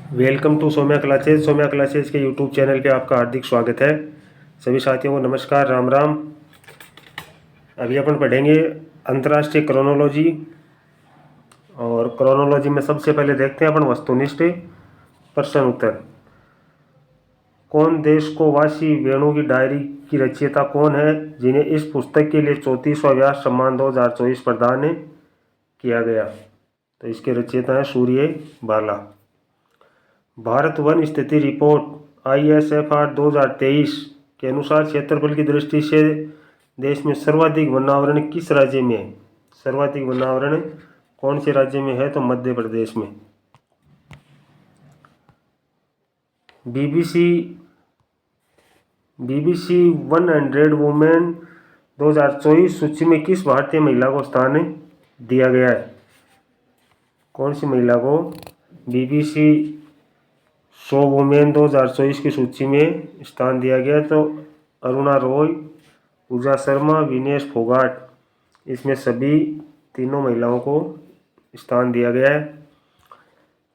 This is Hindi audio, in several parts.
वेलकम टू सोम्या क्लासेज के यूट्यूब चैनल पे आपका हार्दिक स्वागत है। सभी साथियों को नमस्कार, राम राम। अभी अपन पढ़ेंगे अंतर्राष्ट्रीय क्रोनोलॉजी। और क्रोनोलॉजी में सबसे पहले देखते हैं अपन वस्तुनिष्ठ प्रश्न उत्तर। कौन देश को वासी वेणु की डायरी की रचयिता कौन है, जिन्हें इस पुस्तक के लिए 34वां व्यास सम्मान 2024 प्रदान किया गया? तो इसके रचयिता है सूर्य बाला। भारत वन स्थिति रिपोर्ट ISFR 2023 के अनुसार क्षेत्रफल की दृष्टि से देश में सर्वाधिक वनावरण किस राज्य में है? सर्वाधिक वनावरण कौन से राज्य में है? तो मध्य प्रदेश में। BBC 100 वुमेन 2024 सूची में किस भारतीय महिला को स्थान दिया गया है? कौन सी महिला को BBC 100 वुमेन 2024 की सूची में स्थान दिया गया? तो अरुणा रॉय, पूजा शर्मा, विनेश फोगाट, इसमें सभी तीनों महिलाओं को स्थान दिया गया है।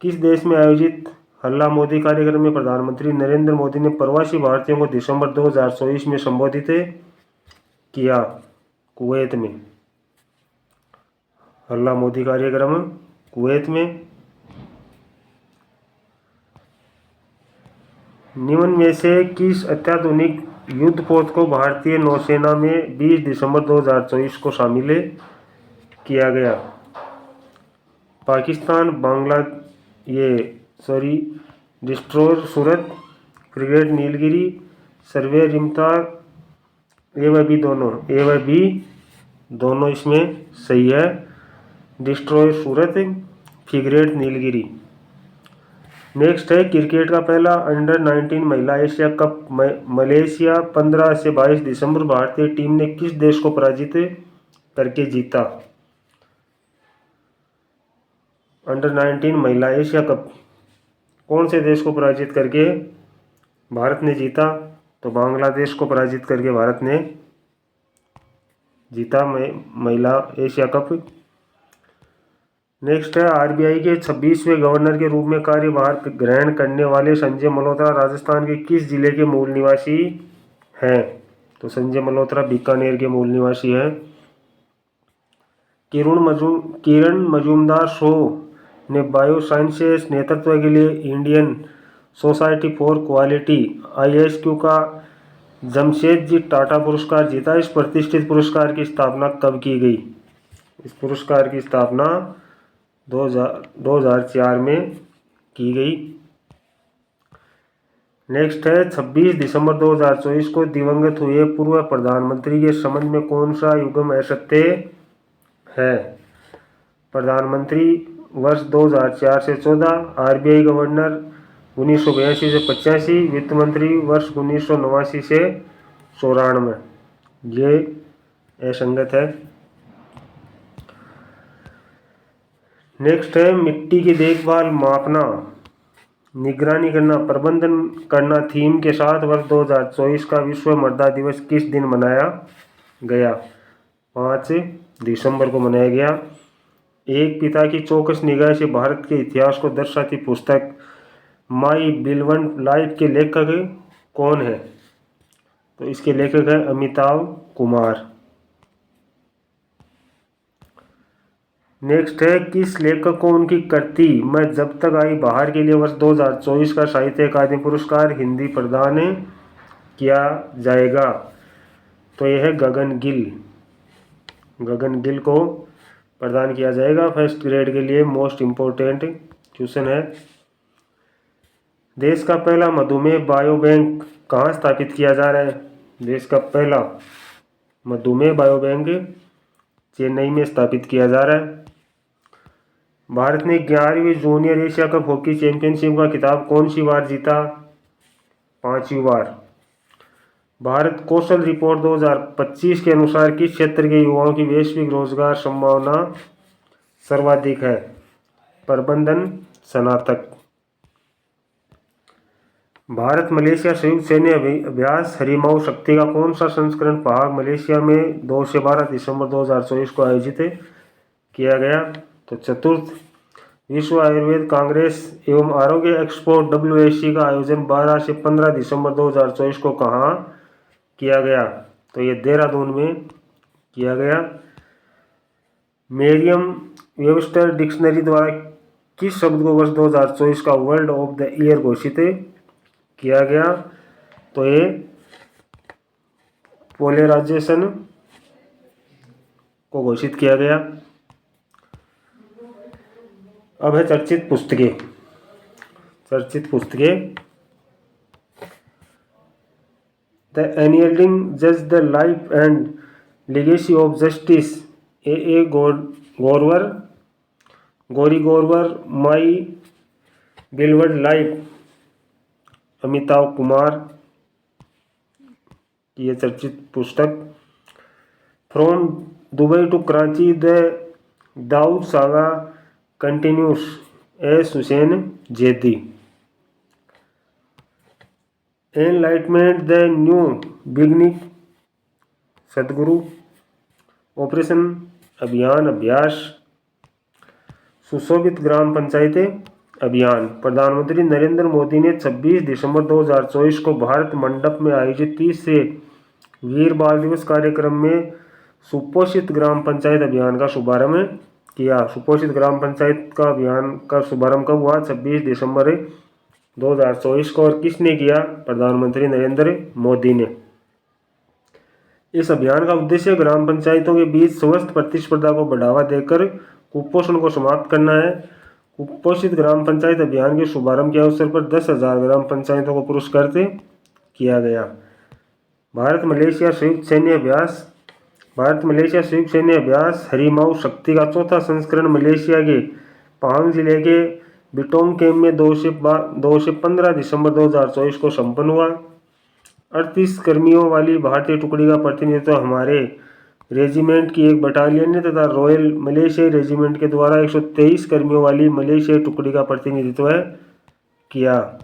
किस देश में आयोजित हल्ला मोदी कार्यक्रम में प्रधानमंत्री नरेंद्र मोदी ने प्रवासी भारतीयों को दिसंबर 2024 में संबोधित किया? कुवैत में। हल्ला मोदी कार्यक्रम कुवैत में। निम्न में से किस अत्याधुनिक युद्धपोत को भारतीय नौसेना में 20 दिसंबर 2024 को शामिल किया गया? पाकिस्तान डिस्ट्रॉयर सूरत, फ्रिगेट नीलगिरी, सर्वे रिमतार, ए व बी दोनों इसमें सही है। डिस्ट्रॉयर सूरत, फ्रिगेट नीलगिरी। नेक्स्ट है क्रिकेट का पहला अंडर-19 महिला एशिया कप मलेशिया 15 से 22 दिसंबर भारतीय टीम ने किस देश को पराजित करके जीता? अंडर-19 महिला एशिया कप कौन से देश को पराजित करके भारत ने जीता? तो बांग्लादेश को पराजित करके भारत ने जीता महिला एशिया कप। नेक्स्ट है RBI के 26वें गवर्नर के रूप में कार्यभार ग्रहण करने वाले संजय मल्होत्रा राजस्थान के किस जिले के मूल निवासी हैं? तो संजय मल्होत्रा बीकानेर के मूल निवासी हैं। किरण मजूमदार शो ने बायो साइंसेस नेतृत्व के लिए Indian society for quality ISQ का जमशेदजी टाटा पुरस्कार जीता। इस प्रतिष्ठित पुरस्कार की स्थापना कब की गई? इस पुरस्कार की स्थापना 2004 में की गई। नेक्स्ट है 26 दिसंबर 2024 को दिवंगत हुए पूर्व प्रधानमंत्री के संबंध में कौन सा युग्म असत्य है? प्रधानमंत्री वर्ष 2004 से 14, RBI गवर्नर 1982 से 85, वित्त मंत्री वर्ष 1989 से 94। ये असंगत है। नेक्स्ट है मिट्टी की देखभाल, मापना, निगरानी करना, प्रबंधन करना थीम के साथ वर्ष 2024 का विश्व मृदा दिवस किस दिन मनाया गया? 5 दिसंबर को मनाया गया। एक पिता की चौकस निगाह से भारत के इतिहास को दर्शाती पुस्तक माई बिलवंट लाइफ के लेखक कौन है? तो इसके लेखक है अमिताभ कुमार। नेक्स्ट है किस लेखक को उनकी कृति मैं जब तक आई बहार के लिए वर्ष 2024 का साहित्य अकादमी पुरस्कार हिंदी प्रदान किया जाएगा? तो यह है गगन गिल को प्रदान किया जाएगा। फर्स्ट ग्रेड के लिए मोस्ट इम्पोर्टेंट क्वेश्चन है। देश का पहला मधुमेह बायो बैंक कहाँ स्थापित किया जा रहा है? देश का पहला मधुमेह बायो बैंक चेन्नई में स्थापित किया जा रहा है। भारत ने 11वीं junior Asia cup hockey championship का खिताब कौन सी बार जीता? 5वीं बार। भारत कौशल रिपोर्ट 2025 के अनुसार किस क्षेत्र के युवाओं की वैश्विक रोजगार संभावना सर्वाधिक है? प्रबंधन स्नातक। भारत मलेशिया संयुक्त सैन्य अभ्यास हरिमाऊ शक्ति का कौन सा संस्करण पहाड़ मलेशिया में 2 से 12 दिसंबर 2024 को आयोजित किया गया? तो चतुर्थ विश्व आयुर्वेद कांग्रेस एवं आरोग्य एक्सपो WAC का आयोजन 12 से 15 दिसंबर 2024 को कहाँ किया गया? तो ये देहरादून में किया गया। मेरियम वेबस्टर डिक्शनरी द्वारा किस शब्द को वर्ष 2024 का वर्ड ऑफ द ईयर घोषित किया गया? तो ये पोलराइजेशन को घोषित किया गया। अब है चर्चित पुस्तकें। द अनयील्डिंग जज the life and legacy of justice A. Grover, Gauri Grover, my beloved life, Amitabh Kumar की यह चर्चित पुस्तक। From Dubai to Karachi the Dawood saga continues, S Hussain Zaidi. Enlightenment the new beginning, Sadhguru. Operation अभियान अभ्यास। सुशोभित ग्राम पंचायतें अभियान। प्रधानमंत्री नरेंद्र मोदी ने 26 दिसंबर 2024 को भारत मंडप में आयोजित 30 वीर बाल दिवस कार्यक्रम में सुपोषित ग्राम पंचायत अभियान का शुभारंभ किया। सुपोषित ग्राम पंचायत का अभियान का शुभारंभ कब हुआ? 26 दिसंबर 2024 को। और किसने किया? प्रधानमंत्री नरेंद्र मोदी ने। इस अभियान का उद्देश्य ग्राम पंचायतों के बीच स्वस्थ प्रतिस्पर्धा को बढ़ावा देकर कुपोषण को समाप्त करना है। कुपोषित ग्राम पंचायत अभियान के शुभारंभ के अवसर पर 10,000 ग्राम पंचायतों को पुरस्कृत किया गया। भारत मलेशिया संयुक्त सैन्य अभ्यास। भारत मलेशिया संयुक्त सैन्य अभ्यास हरिमाऊ शक्ति का चौथा संस्करण मलेशिया के पहांग जिले के बिटोंग केम में 2 से 15 दिसंबर 2024 को संपन्न हुआ। 38 कर्मियों वाली भारतीय टुकड़ी का प्रतिनिधित्व हमारे रेजिमेंट की एक बटालियन ने तथा रॉयल मलेशियाई रेजिमेंट के द्वारा 123 कर्मियों वाली मलेशियाई टुकड़ी का प्रतिनिधित्व किया।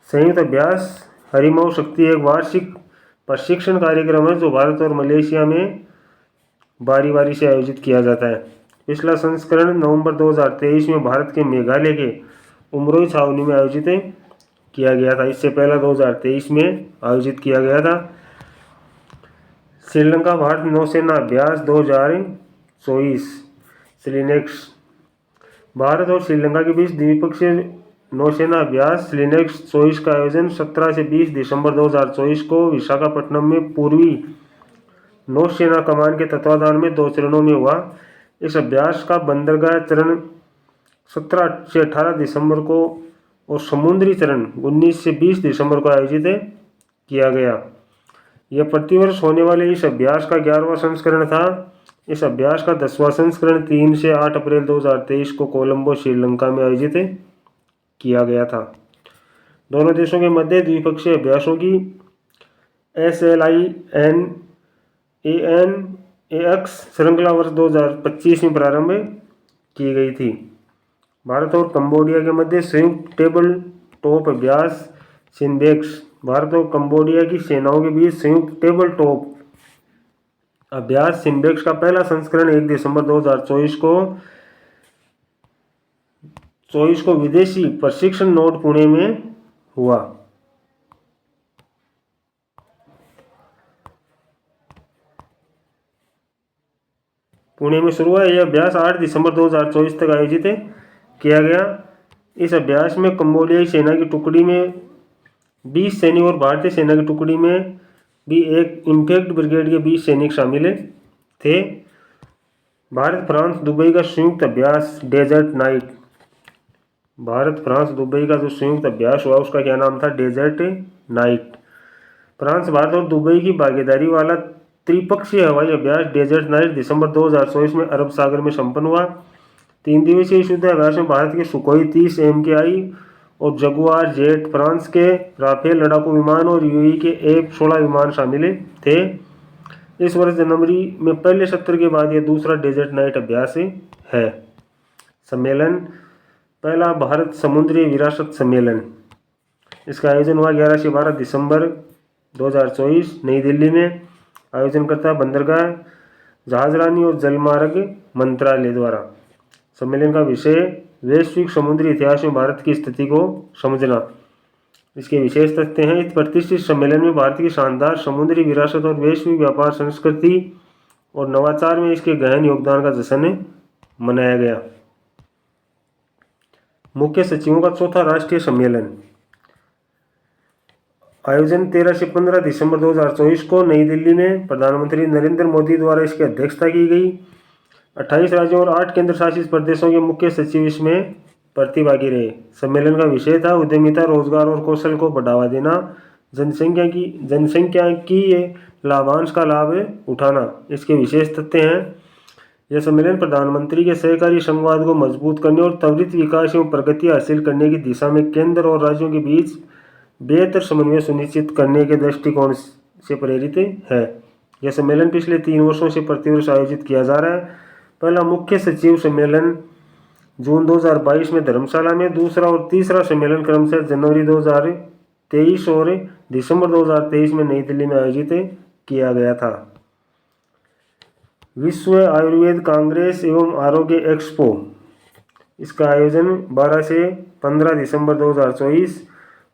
संयुक्त अभ्यास हरिमाऊ शक्ति एक वार्षिक प्रशिक्षण कार्यक्रम है जो भारत और मलेशिया में बारी बारी से आयोजित किया जाता है। पिछला संस्करण नवंबर 2023 में भारत के मेघालय के उमरोई छावनी में आयोजित किया गया था। इससे पहला 2023 में आयोजित किया गया था। श्रीलंका भारत नौसेना अभ्यास 2024 सिलिनेक्स। भारत और श्रीलंका के बीच द्विपक्षीय नौसेना अभ्यास सिलिनेक्स 24 का आयोजन 17 से 20 दिसंबर 2024 को विशाखापट्टनम में पूर्वी नौसेना कमान के तत्वाधान में 2 चरणों में हुआ। इस अभ्यास का बंदरगाह चरण 17 से 18 दिसंबर को और समुद्री चरण 19 से 20 दिसंबर को आयोजित किया गया। यह प्रतिवर्ष होने वाले इस अभ्यास का 11वां संस्करण था। इस अभ्यास का 10वां संस्करण 3 से 8 अप्रैल 2023 को कोलंबो श्रीलंका में आयोजित किया गया था। दोनों देशों के मध्य द्विपक्षीय अभ्यासों की SLINAX श्रृंखला वर्ष 2025 में प्रारंभ की गई थी। भारत और कंबोडिया के मध्य संयुक्त टेबल टॉप अभ्यास सिम्बेक्स। भारत और कंबोडिया की सेनाओं के बीच संयुक्त टेबल टॉप अभ्यास सिम्बेक्स का पहला संस्करण 1 दिसंबर 2024 को विदेशी प्रशिक्षण नोड पुणे में हुआ। पुणे में शुरू हुआ। यह अभ्यास 8 दिसंबर 2024 तक आयोजित किया गया। इस अभ्यास में कंबोडियाई सेना की टुकड़ी में 20 सैनिक और भारतीय सेना की टुकड़ी में भी एक इम्पैक्ट ब्रिगेड के 20 सैनिक शामिल थे। भारत फ्रांस दुबई का संयुक्त अभ्यास desert night. Bharat France Dubai का जो संयुक्त अभ्यास हुआ उसका क्या नाम था? Desert Knight. फ्रांस भारत और दुबई की भागीदारी वाला त्रिपक्षीय हवाई अभ्यास डेजर्ट नाइट दिसंबर 2024 में अरब सागर में संपन्न हुआ। 3 दिवसीय इस युद्ध अभ्यास में भारत के सुखोई 30 MKI और जगुआर जेट, फ्रांस के राफेल लड़ाकू विमान और यूएई के F-16 विमान शामिल थे। इस वर्ष जनवरी में पहले सत्र के बाद यह दूसरा डेजर्ट नाइट अभ्यास है। सम्मेलन पहला भारत समुद्री विरासत सम्मेलन। इसका आयोजन हुआ 11 से 12 दिसंबर 2024 नई दिल्ली में। आयोजनकर्ता बंदरगाह, जहाजरानी और जलमार्ग मंत्रालय द्वारा। सम्मेलन का विषय वैश्विक समुद्री इतिहास में भारत की स्थिति को समझना। इसके विशेष तथ्य हैं। इस प्रतिष्ठित सम्मेलन में भारत की शानदार समुद्री विरासत और वैश्विक व्यापार, संस्कृति और नवाचार में इसके गहन योगदान का जश्न मनाया गया। मुख्य सचिवों का चौथा राष्ट्रीय सम्मेलन। आयोजन 13 से 15 दिसंबर 2024 को नई दिल्ली में प्रधानमंत्री नरेंद्र मोदी द्वारा इसकी अध्यक्षता की गई। 28 राज्यों और 8 केंद्र शासित प्रदेशों के मुख्य सचिव इसमें प्रतिभागी रहे। सम्मेलन का विषय था उद्यमिता, रोजगार और कौशल को बढ़ावा देना, जनसंख्या की लाभांश का लाभ उठाना। इसके विशेष तथ्य हैं। यह सम्मेलन प्रधानमंत्री के सहकारी संवाद को मजबूत करने और त्वरित विकास एवं प्रगति हासिल करने की दिशा में केंद्र और राज्यों के बीच बेहतर समन्वय सुनिश्चित करने के दृष्टिकोण से प्रेरित है। यह सम्मेलन पिछले 3 वर्षों से प्रतिवर्ष आयोजित किया जा रहा है। पहला मुख्य सचिव सम्मेलन जून 2022 में धर्मशाला में, दूसरा और तीसरा सम्मेलन क्रमशः जनवरी 2023 और दिसंबर 2023 में नई दिल्ली में आयोजित किया गया था। विश्व आयुर्वेद कांग्रेस एवं आरोग्य एक्सपो, इसका आयोजन 12 से 15 दिसंबर 2024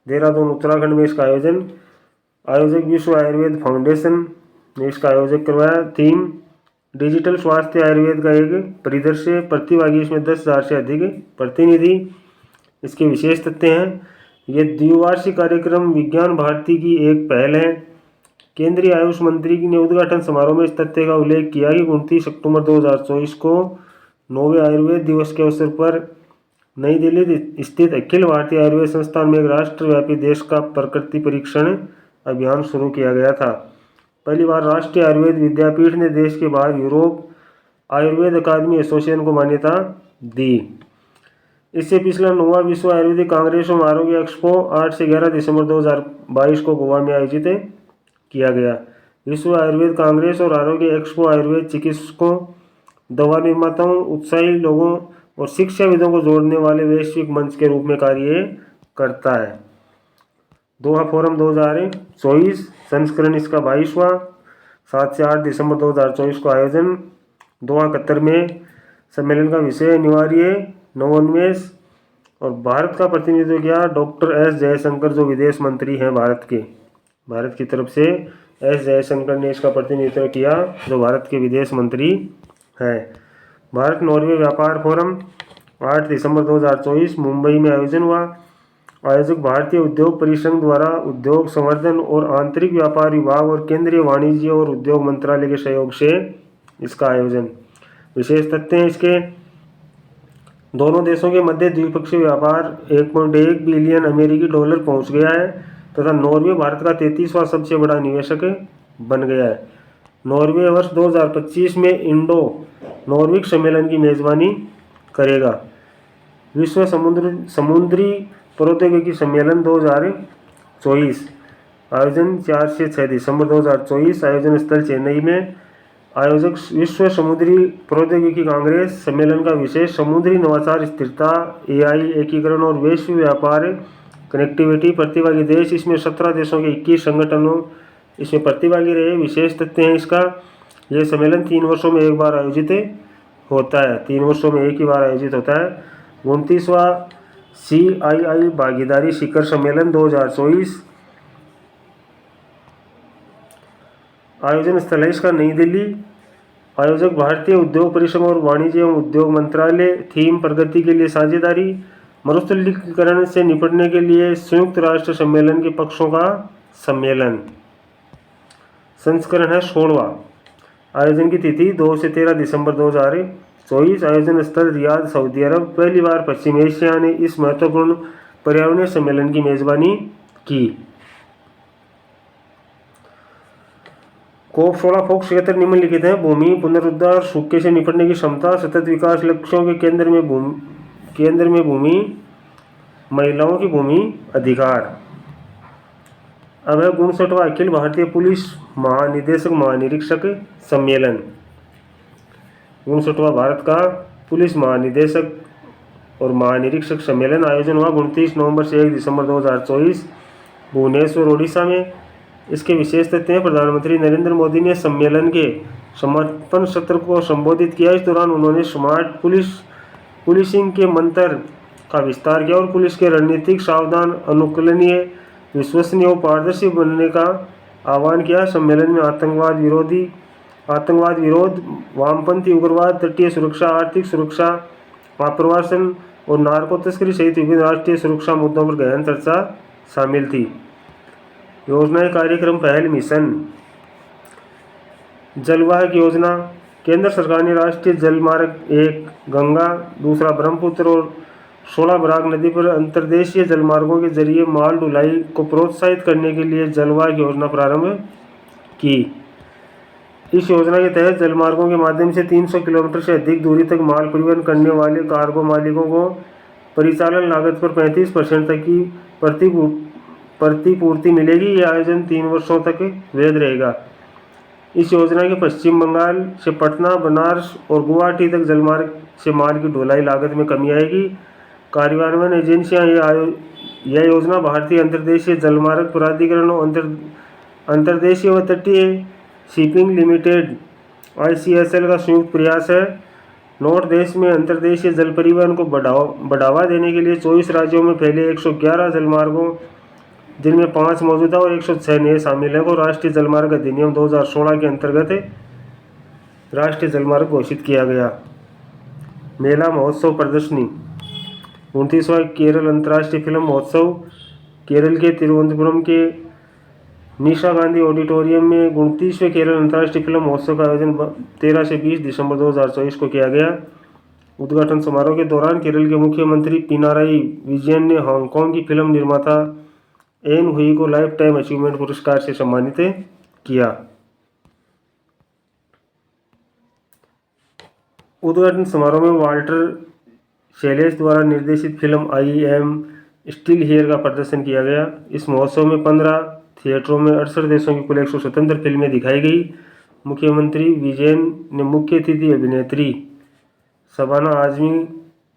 देहरादून उत्तराखंड में इसका आयोजक विश्व आयुर्वेद फाउंडेशन ने इसका आयोजक करवाया। थीम डिजिटल स्वास्थ्य आयुर्वेद का एक परिदृश्य। प्रतिभागी इसमें 10,000 से अधिक प्रतिनिधि। इसके विशेष तथ्य हैं। ये द्विवार्षिक कार्यक्रम विज्ञान भारती की एक पहल है। केंद्रीय आयुष मंत्री ने उद्घाटन समारोह में इस तथ्य का उल्लेख किया कि 29 अक्टूबर 2024 को 9वें आयुर्वेद दिवस के अवसर पर नई दिल्ली स्थित अखिल भारतीय आयुर्वेद संस्थान में एक राष्ट्रव्यापी देश का प्रकृति परीक्षण अभियान शुरू किया गया था। पहली बार राष्ट्रीय आयुर्वेद विद्यापीठ ने देश के बाहर यूरोप आयुर्वेद अकादमी एसोसिएशन को मान्यता दी। इससे पिछला 9वां विश्व आयुर्वेदिक कांग्रेस एवं आरोग्य एक्सपो 8 से 11 दिसंबर 2022 को गोवा में आयोजित किया गया। विश्व आयुर्वेद कांग्रेस और आरोग्य एक्सपो आयुर्वेद चिकित्सकों, दवा निर्माताओं, उत्साही लोगों और शिक्षाविदों को जोड़ने वाले वैश्विक मंच के रूप में कार्य करता है। दोहा फोरम 2024 संस्करण इसका 22वां 7 से 8 दिसंबर 2024 को आयोजन। दोहा कतर में सम्मेलन का विषय अनिवार्य नवोन्मेष और भारत का प्रतिनिधित्व किया डॉक्टर एस जयशंकर, जो विदेश मंत्री हैं भारत की तरफ से एस जयशंकर ने इसका प्रतिनिधित्व किया, जो भारत के विदेश मंत्री हैं। भारत नॉर्वे व्यापार फोरम 8 दिसंबर 2024 मुंबई में आयोजन हुआ। आयोजक भारतीय उद्योग परिसंघ द्वारा उद्योग संवर्धन और आंतरिक व्यापार विभाग और केंद्रीय वाणिज्य और उद्योग मंत्रालय के सहयोग से इसका आयोजन। विशेष तथ्य हैं इसके। दोनों देशों के मध्य द्विपक्षीय व्यापार 1.1 बिलियन अमेरिकी डॉलर पहुंच गया है तथा नॉर्वे भारत का 33वां सबसे बड़ा निवेशक बन गया है। नॉर्वे वर्ष 2025 में इंडो नॉर्विक सम्मेलन की मेजबानी करेगा। विश्व समुद्री प्रौद्योगिकी सम्मेलन 2024 आयोजन 4 से 6 दिसंबर 2024। आयोजन स्थल चेन्नई में। आयोजक विश्व समुद्री प्रौद्योगिकी कांग्रेस। सम्मेलन का विषय समुद्री नवाचार, स्थिरता, एआई, एकीकरण और वैश्विक व्यापार कनेक्टिविटी। प्रतिभागी देश इसमें 17 देशों के 21 संगठनों इसमें प्रतिभागी रहे। विशेष तथ्य हैं इसका। यह सम्मेलन 3 वर्षों में एक बार आयोजित होता है। 3 वर्षों में एक ही बार आयोजित होता है। 29वां CII भागीदारी शिखर सम्मेलन 2024। आयोजन स्थल है इसका नई दिल्ली। आयोजक भारतीय उद्योग परिसंघ और वाणिज्य एवं उद्योग मंत्रालय। थीम प्रगति के लिए साझेदारी। मरुस्थलीकरण से निपटने के लिए संयुक्त राष्ट्र सम्मेलन के पक्षों का सम्मेलन। संस्करण है 16वां। आयोजन की तिथि 2 से 13 दिसंबर 2024। आयोजन स्थल रियाद, सऊदी अरब। पहली बार पश्चिम एशिया ने इस महत्वपूर्ण पर्यावरणीय सम्मेलन की मेजबानी की। COP 16 फोक्स 76 निम्नलिखित हैं। भूमि पुनरुद्धार, सूखे से निपटने की क्षमता, सतत विकास लक्ष्यों के केंद्र में भूमि, महिलाओं की भूमि अधिकार। अब है 59वां अखिल भारतीय पुलिस महानिदेशक महानिरीक्षक सम्मेलन। 59वां भारत का पुलिस महानिदेशक और महानिरीक्षक सम्मेलन आयोजन हुआ 29 नवंबर से 1 दिसंबर 2024 भुवनेश्वर, ओडिशा में। इसके विशेष तथ्य हैं। प्रधानमंत्री नरेंद्र मोदी ने सम्मेलन के समापन सत्र को संबोधित किया। इस दौरान उन्होंने स्मार्ट पुलिस पुलिसिंग के मंत्र का विस्तार किया और पुलिस के रणनीतिक, सावधान, अनुकूलनीय, विश्वसनीय और पारदर्शी बनने का आह्वान किया। सम्मेलन में आतंकवाद विरोध, वामपंथी उग्रवाद, तटीय सुरक्षा, आर्थिक सुरक्षा, आप्रवासन और नार्को तस्करी सहित विभिन्न राष्ट्रीय सुरक्षा मुद्दों पर गहन चर्चा शामिल थी। योजनाएं, कार्यक्रम, पहल, मिशन। जलवाहक योजना। केंद्र सरकार ने राष्ट्रीय जलमार्ग 1 गंगा, दूसरा ब्रह्मपुत्र और 16 बराक नदी पर अंतर्देशीय जलमार्गों के जरिए माल ढुलाई को प्रोत्साहित करने के लिए जलवाहक योजना प्रारंभ की। इस योजना के तहत जलमार्गों के माध्यम से 300 किलोमीटर से अधिक दूरी तक माल परिवहन करने वाले कार्गो मालिकों को परिचालन लागत पर 35% तक की प्रतिपूर्ति मिलेगी। यह आयोजन 3 वर्षों तक वैध रहेगा। इस योजना के पश्चिम बंगाल से पटना, बनारस और गुवाहाटी तक जलमार्ग से माल की ढुलाई लागत में कमी आएगी। कार्यान्वयन एजेंसियां यह योजना भारतीय अंतर्देशीय जलमार्ग प्राधिकरण और अंतर्देशीय व तटीय शिपिंग लिमिटेड ICSL का संयुक्त प्रयास है। नोट, देश में अंतर्देशीय जल परिवहन को बढ़ावा देने के लिए 24 राज्यों में फैले 111 जलमार्गों, जिनमें 5 मौजूदा और 106 नए शामिल हैं, को राष्ट्रीय जलमार्ग अधिनियम 2016 के अंतर्गत राष्ट्रीय जलमार्ग घोषित किया गया। मेला, महोत्सव, प्रदर्शनी। 29वां केरल अंतर्राष्ट्रीय फिल्म महोत्सव केरल के तिरुवनंतपुरम के निशा गांधी ऑडिटोरियम में 29वें केरल अंतर्राष्ट्रीय फिल्म महोत्सव का आयोजन 13 से 20 दिसंबर 2024 को किया गया। उद्घाटन समारोह के दौरान केरल के मुख्यमंत्री पिनाराई विजयन ने हांगकांग की फिल्म निर्माता एन हुई को लाइफ टाइम अचीवमेंट पुरस्कार से सम्मानित किया। उद्घाटन समारोह में वाल्टर शैलेश द्वारा निर्देशित film I am still here का प्रदर्शन किया गया। इस महोत्सव में 15 थिएटरों में 68 देशों की कुल 177 फिल्में दिखाई गई। मुख्यमंत्री विजयन ने मुख्य अतिथि अभिनेत्री शबाना आजमी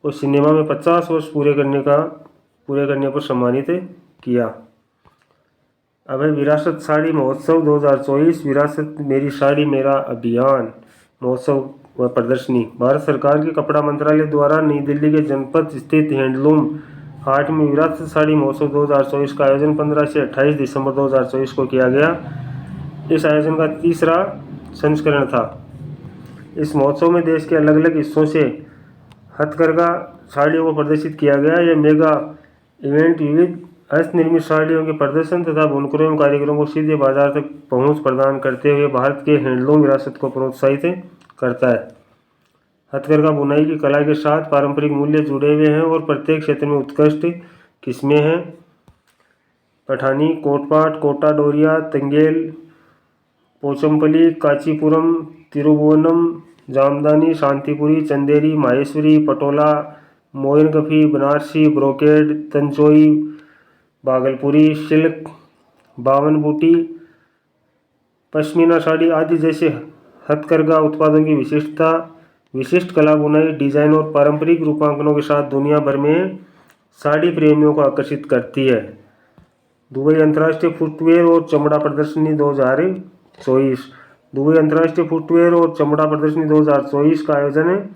को सिनेमा में 50 वर्ष पूरे करने पर सम्मानित किया। अब है विरासत साड़ी महोत्सव 2024। विरासत मेरी साड़ी मेरा अभियान महोत्सव व प्रदर्शनी। भारत सरकार के कपड़ा मंत्रालय द्वारा नई दिल्ली के जनपद स्थित हैंडलूम हाट में विरासत साड़ी महोत्सव 2024 का आयोजन 15 से 28 दिसंबर 2024 को किया गया। इस आयोजन का 3रा संस्करण था। इस महोत्सव में देश के अलग अलग हिस्सों से हथकरघा साड़ियों को प्रदर्शित किया गया। यह मेगा इवेंट विविध हस्तनिर्मित साड़ियों के प्रदर्शन तथा बुनकरों एवं कारीगरों को सीधे बाजार तक पहुंच प्रदान करते हुए भारत के हैंडलूम विरासत को प्रोत्साहित करता है। हथकरघा बुनाई की कला के साथ पारंपरिक मूल्य जुड़े हुए हैं और प्रत्येक क्षेत्र में उत्कृष्ट किस्में हैं। पठानी, कोटपाट, कोटा डोरिया, तंगेल, पोचमपल्ली, कांचीपुरम, तिरुभुवनम, जामदानी, शांतिपुरी, चंदेरी, माहेश्वरी, पटोला, मोइनगफी, बनारसी, ब्रोकेड, तंचोई, भागलपुरी, सिल्क, बावन बूटी, पश्मीना साड़ी आदि जैसे हथकरघा उत्पादों की विशिष्ट कला, बुनाई, डिजाइन और पारंपरिक रूपांकनों के साथ दुनिया भर में साड़ी प्रेमियों को आकर्षित करती है। दुबई अंतर्राष्ट्रीय फुटवेयर और चमड़ा प्रदर्शनी 2024। दुबई अंतर्राष्ट्रीय फुटवेयर और चमड़ा प्रदर्शनी 2024 का आयोजन है।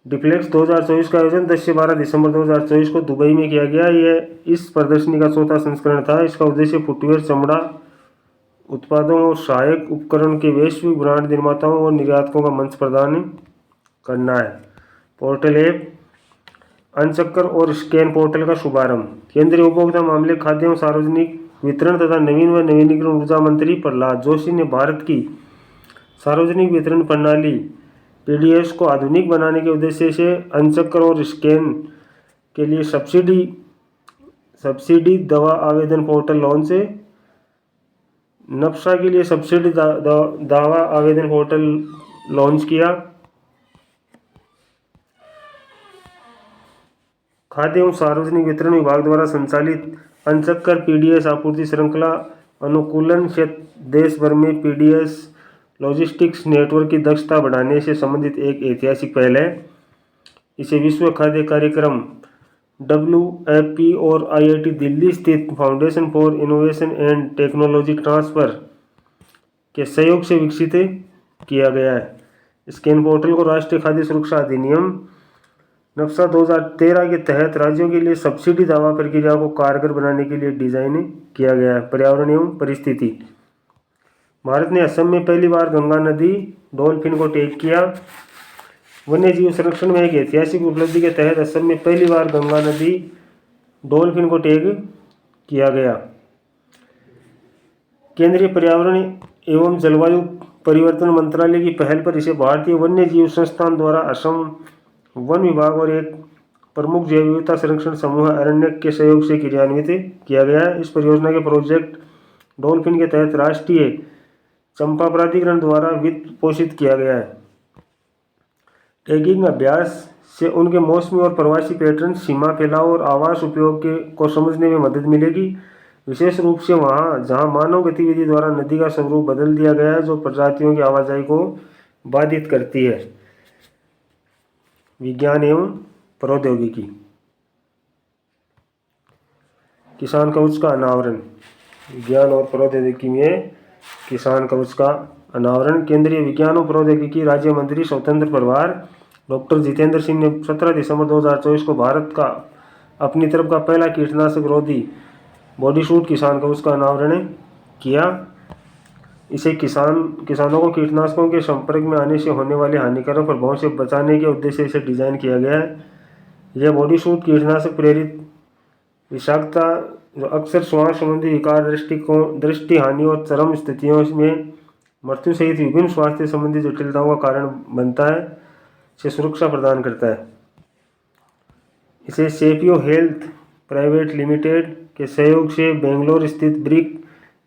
डिफ्लेक्स 2024 का आयोजन 10 से 12 दिसंबर 2024 को दुबई में किया गया। यह इस प्रदर्शनी का 4था संस्करण था। इसका उद्देश्य फुटवेयर, चमड़ा उत्पादों और सहायक उपकरण के वैश्विक ब्रांड निर्माताओं और निर्यातकों का मंच प्रदान करना है। पोर्टल ऐप, अनचक्कर और स्कैन पोर्टल का शुभारंभ। केंद्रीय उपभोक्ता मामले, खाद्य एवं सार्वजनिक वितरण तथा नवीन व नवीनीकरण ऊर्जा मंत्री प्रहलाद जोशी ने भारत की सार्वजनिक वितरण प्रणाली PDS को आधुनिक बनाने के उद्देश्य से अनचक्कर और स्कैन के लिए सब्सिडी दवा आवेदन पोर्टल लॉन्च है। नप्सा के लिए सब्सिडी दावा आवेदन पोर्टल लॉन्च किया। खाद्य एवं सार्वजनिक वितरण विभाग द्वारा संचालित अनचक्कर PDS आपूर्ति श्रृंखला अनुकूलन क्षेत्र देश भर में PDS लॉजिस्टिक्स नेटवर्क की दक्षता बढ़ाने से संबंधित एक ऐतिहासिक पहल है। इसे विश्व खाद्य कार्यक्रम WFP और IIT दिल्ली स्थित foundation for innovation and technology transfer के सहयोग से विकसित किया गया है। स्कैन पोर्टल को राष्ट्रीय खाद्य सुरक्षा अधिनियम नक्शा 2013 के तहत राज्यों के लिए सब्सिडी दावा प्रक्रिया को कारगर बनाने के लिए डिजाइन किया गया है। पर्यावरण एवं परिस्थिति, भारत ने असम में पहली बार गंगा नदी डॉल्फिन को टैग किया। वन्य जीव संरक्षण में एक ऐतिहासिक उपलब्धि के तहत असम में पहली बार गंगा नदी डॉल्फिन को टैग किया गया। केंद्रीय पर्यावरण एवं जलवायु परिवर्तन मंत्रालय की पहल पर इसे भारतीय वन्य जीव संस्थान द्वारा असम वन विभाग और एक प्रमुख जैव विविधता संरक्षण समूह अरण्यक के सहयोग से क्रियान्वित किया गया है। इस परियोजना के प्रोजेक्ट डॉल्फिन के तहत राष्ट्रीय चंपा प्राधिकरण द्वारा वित्त पोषित किया गया है। टैगिंग अभ्यास से उनके मौसमी और प्रवासी पैटर्न, सीमा फैलाव और आवास उपयोग को समझने में मदद मिलेगी, विशेष रूप से वहाँ जहाँ मानव गतिविधि द्वारा नदी का स्वरूप बदल दिया गया है जो प्रजातियों की आवाजाही को बाधित करती है। विज्ञान एवं प्रौद्योगिकी, किसान कवच का अनावरण। विज्ञान और प्रौद्योगिकी में किसान कवच का अनावरण केंद्रीय विज्ञान और प्रौद्योगिकी राज्य मंत्री स्वतंत्र प्रभार डॉक्टर जितेंद्र सिंह ने 17 दिसंबर 2024 को भारत का अपनी तरफ का पहला कीटनाशक रोधी बॉडीसूट किसान कवच का अनावरण किया। इसे किसानों को कीटनाशकों के संपर्क में आने से होने वाले हानिकारक प्रभावों से बचाने के उद्देश्य से डिजाइन किया गया है। यह बॉडीसूट कीटनाशक प्रेरित विषाक्तता जो अक्सर श्वास संबंधी विकार, दृष्टि हानि और चरम स्थितियों में मृत्यु सहित विभिन्न स्वास्थ्य संबंधी जटिलताओं का कारण बनता है, से सुरक्षा प्रदान करता है। इसे सेपियो हेल्थ प्राइवेट लिमिटेड के सहयोग से बेंगलोर स्थित ब्रिक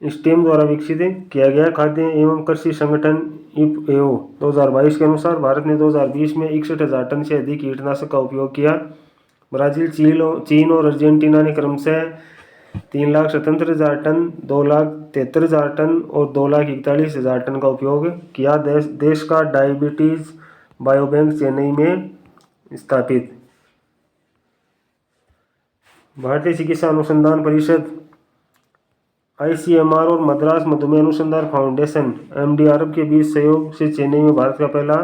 स्टेम द्वारा विकसित किया गया। खाद्य एवं कृषि संगठन IFAO 2022 के अनुसार भारत ने 2020 में 61,000 टन से अधिक कीटनाशक का उपयोग किया। ब्राजील, चीन और अर्जेंटीना ने क्रमशः 3,77,000 टन, 2,73,000 टन और 2,41,000 टन का उपयोग किया। देश का डायबिटीज बायोबैंक चेन्नई में स्थापित। भारतीय चिकित्सा अनुसंधान परिषद ICMR और मद्रास मधुमेह अनुसंधान फाउंडेशन MDRF के बीच सहयोग से चेन्नई में भारत का पहला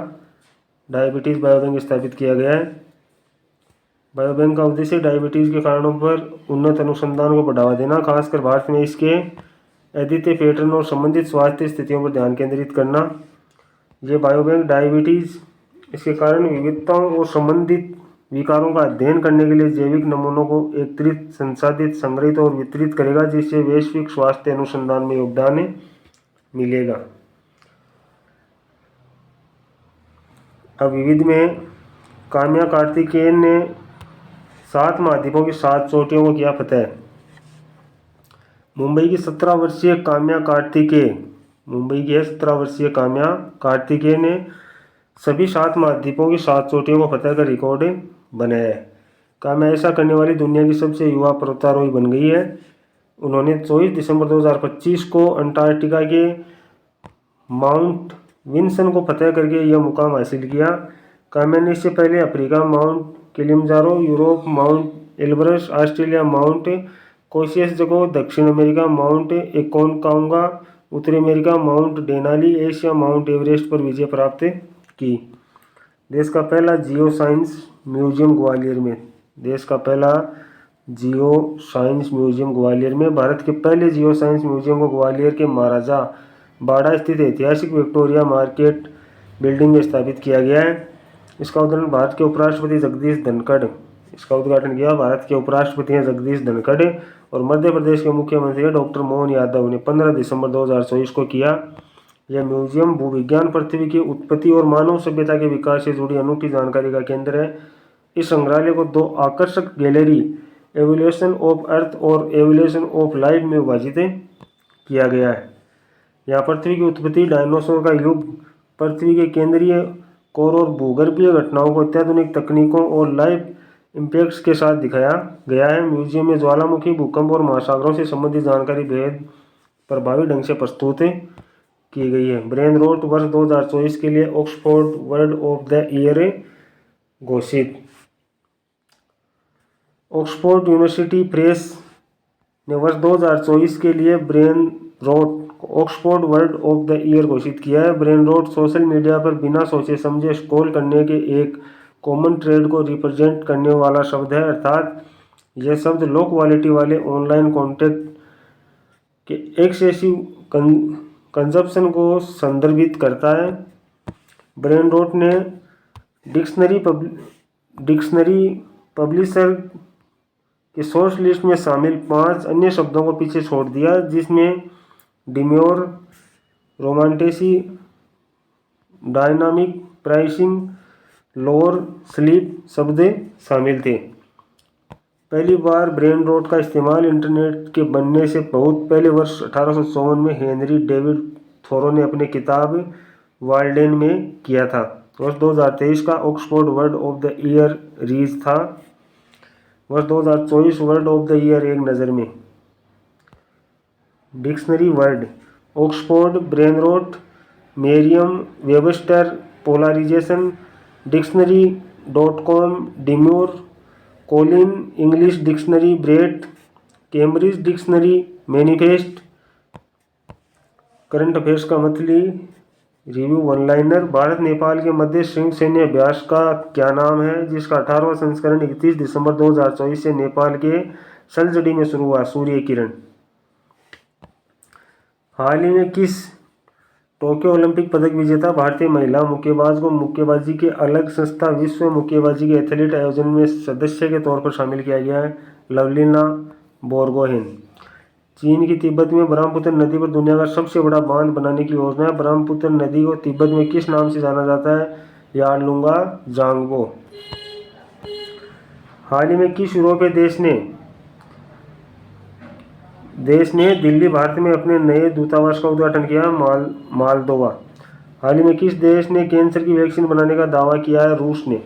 डायबिटीज बायोबैंक स्थापित किया गया है। बायोबैंक का उद्देश्य डायबिटीज के कारणों पर उन्नत अनुसंधान को बढ़ावा देना, खासकर भारत में इसके अद्वितीय पैटर्न और संबंधित स्वास्थ्य स्थितियों पर ध्यान केंद्रित करना। ये बायोबैंक डायबिटीज, इसके कारण विविधताओं और संबंधित विकारों का अध्ययन करने के लिए जैविक नमूनों को एकत्रित, संसाधित, संग्रहित और वितरित करेगा, जिससे वैश्विक स्वास्थ्य अनुसंधान में योगदान मिलेगा। अब विविध में काम्या कार्तिकेयन ने 7 महाद्वीपों की 7 चोटियों को किया फतेह। मुंबई की 17 वर्षीय काम्या कार्तिकेय ने सभी 7 महाद्वीपों की 7 चोटियों को फतेह कर रिकॉर्ड बनाया है। काम्या ऐसा करने वाली दुनिया की सबसे युवा पर्वतारोही बन गई है। उन्होंने 24 दिसंबर 2025 को अंटार्कटिका के माउंट विंसन को फतेह करके यह मुकाम हासिल किया। काम्या ने इससे पहले Africa Mount Kilimanjaro, Europe Mount Elbrus, Australia Mount Kosciuszko, दक्षिण अमेरिका माउंट एकोनकागुआ, उत्तरी America Mount Denali, Asia Mount Everest पर विजय प्राप्त की। देश का पहला जियो साइंस म्यूजियम ग्वालियर में भारत के पहले जियो साइंस म्यूजियम को ग्वालियर के महाराजा बाड़ा स्थित ऐतिहासिक विक्टोरिया मार्केट बिल्डिंग में स्थापित किया गया है। इसका उद्घाटन भारत के उपराष्ट्रपति जगदीश धनखड़ और मध्य प्रदेश के मुख्यमंत्री डॉक्टर मोहन यादव ने 15 दिसंबर 2024 को किया। यह म्यूजियम भूविज्ञान, पृथ्वी की उत्पत्ति और मानव सभ्यता के विकास से जुड़ी अनूठी जानकारी का केंद्र है। इस संग्रहालय को 2 आकर्षक गैलरी, एवोल्यूशन ऑफ अर्थ और एवोल्यूशन ऑफ लाइफ में विभाजित किया गया है। यहाँ पृथ्वी की उत्पत्ति, डायनासोर का युग, पृथ्वी के केंद्रीय कोर और भूगर्भीय घटनाओं को अत्याधुनिक तकनीकों और लाइफ इम्पैक्ट्स के साथ दिखाया गया है। म्यूजियम में ज्वालामुखी, भूकंप और महासागरों से संबंधित जानकारी बेहद प्रभावी ढंग से प्रस्तुत की गई है। ब्रेन रॉट वर्ष 2024 के लिए Oxford word of the year घोषित। ऑक्सफोर्ड यूनिवर्सिटी प्रेस ने वर्ष 2024 के लिए brain rot Oxford word of the year घोषित किया है। ब्रेन रॉट सोशल मीडिया पर बिना सोचे समझे स्क्रॉल करने के एक कॉमन ट्रेड को रिप्रेजेंट करने वाला शब्द है, अर्थात यह शब्द लो क्वालिटी वाले ऑनलाइन कंटेंट के एक्सेसिव कंजप्शन को संदर्भित करता है। ब्रेन रॉट ने डिक्शनरी पब्लिशर के सोर्स लिस्ट में शामिल 5 अन्य शब्दों को पीछे छोड़ दिया, जिसमें demure, रोमांटेसी, dynamic pricing, lower sleep शब्द शामिल थे। पहली बार ब्रेन रॉट का इस्तेमाल इंटरनेट के बनने से बहुत पहले वर्ष 1854 में हेनरी डेविड थोरो ने अपनी किताब वाल्डेन में किया था। वर्ष 2023 का Oxford word of the year rizz था। वर्ष 2024 वर्ड ऑफ द ईयर एक नज़र में। Dictionary word Oxford, brain rot, Merriam Webster, polarisation, डिक्शनरी.com, demure, Collins English dictionary, brat, Cambridge dictionary, manifest. Current affairs का monthly review one liner. Bharat Nepal के मध्य संयुक्त सैन्य अभ्यास का क्या नाम है, जिसका 18वां संस्करण 31 दिसंबर 2024 से नेपाल के सलजडी में शुरू हुआ। सूर्य किरण। हाल ही में किस टोक्यो ओलंपिक पदक विजेता भारतीय महिला मुक्केबाज को मुक्केबाजी के अलग संस्था विश्व मुक्केबाजी के एथलीट आयोजन में सदस्य के तौर पर शामिल किया गया है? लवलीना बोरगोहेन। चीन की तिब्बत में ब्रह्मपुत्र नदी पर दुनिया का सबसे बड़ा बांध बनाने की योजना है। ब्रह्मपुत्र नदी को तिब्बत में किस नाम से जाना जाता है? यारलुंगा जांगबो। हाल ही में किस यूरोपीय देश ने दिल्ली भारत में अपने नए दूतावास का उद्घाटन किया? मालदोवा। हाल ही में किस देश ने कैंसर की वैक्सीन बनाने का दावा किया है? रूस ने।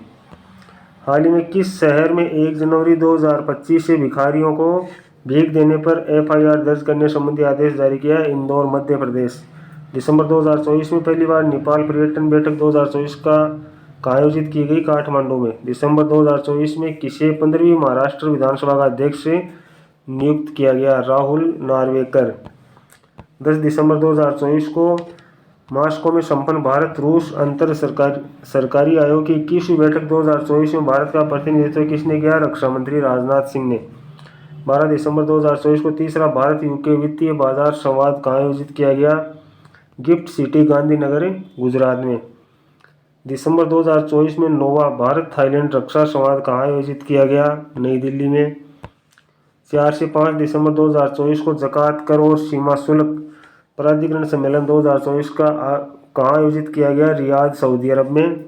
हाल ही में किस शहर में 1 जनवरी 2025 से भिखारियों को भीख देने पर FIR दर्ज करने संबंधी आदेश जारी किया है? इंदौर, मध्य प्रदेश। दिसंबर 2024 में पहली बार नेपाल पर्यटन बैठक 2024 का आयोजित की गई काठमांडू में। दिसंबर 2024 में किसे 15वीं महाराष्ट्र विधानसभा का अध्यक्ष नियुक्त किया गया? राहुल नार्वेकर। 10 दिसंबर 2024 को मॉस्को में संपन्न भारत रूस अंतर सरकारी आयोग की 21वीं बैठक 2024 में भारत का प्रतिनिधित्व किसने किया? रक्षा मंत्री राजनाथ सिंह ने। 12 दिसंबर 2024 को तीसरा भारत यूके वित्तीय बाजार संवाद कहाँ आयोजित किया गया? गिफ्ट सिटी गांधीनगर, गुजरात में। दिसंबर 2024 में नोवा भारत थाईलैंड रक्षा संवाद कहाँ आयोजित किया गया? नई दिल्ली में। 4 से 5 दिसंबर 2024 को ज़कात कर और सीमा शुल्क प्राधिकरण सम्मेलन 2024 का कहाँ आयोजित किया गया? रियाद, सऊदी अरब में।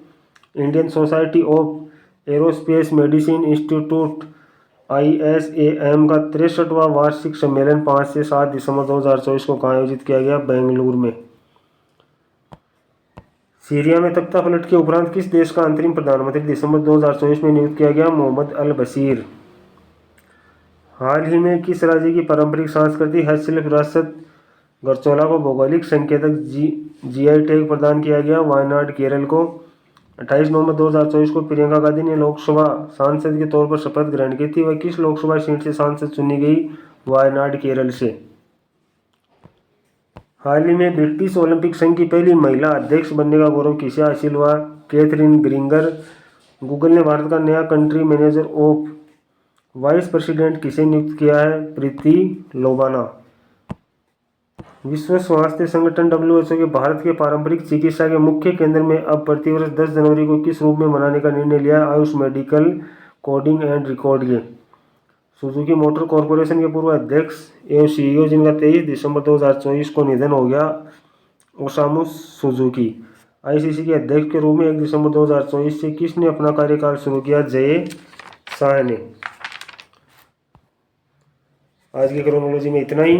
Indian society of aerospace medicine institute ISAM का 63वां वार्षिक सम्मेलन 5 से 7 दिसंबर 2024 को कहाँ आयोजित किया गया? बेंगलुरु में। सीरिया में तख्ता पलट के उपरांत किस देश का अंतरिम प्रधानमंत्री दिसंबर 2024 में नियुक्त किया गया? मोहम्मद अल बशीर। हाल ही में किस राज्य की पारंपरिक सांस्कृतिक हस्तशिल्प विरासत गरचौला को भौगोलिक संकेतक GI टैग प्रदान किया गया? वायनाड, केरल को। 28 नवंबर 2024 को प्रियंका गांधी ने लोकसभा सांसद के तौर पर शपथ ग्रहण की थी। वह किस लोकसभा सीट से सांसद चुनी गई? वायनाड, केरल से। हाल ही में ब्रिटिश ओलंपिक संघ की पहली महिला अध्यक्ष बनने का गौरव किसे हासिल हुआ? कैथरीन ग्रिंगर। गूगल ने भारत का नया country manager of vice president किसे नियुक्त किया है? प्रीति लोबाना। विश्व स्वास्थ्य संगठन WHO के भारत के पारंपरिक चिकित्सा के मुख्य केंद्र में अब प्रतिवर्ष 10 जनवरी को किस रूप में मनाने का निर्णय लिया? Ayush medical coding and record के। सुजुकी मोटर कॉरपोरेशन के पूर्व अध्यक्ष एवं CEO जिनका 23 दिसंबर 2024 को निधन हो गया, ओसामू सुजुकी। ICC के अध्यक्ष के रूप में 1 दिसंबर 2024 से किसने अपना कार्यकाल शुरू किया? जय शाह ने। आज की क्रोनोलॉजी में इतना ही।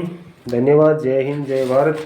धन्यवाद। जय हिंद, जय भारत।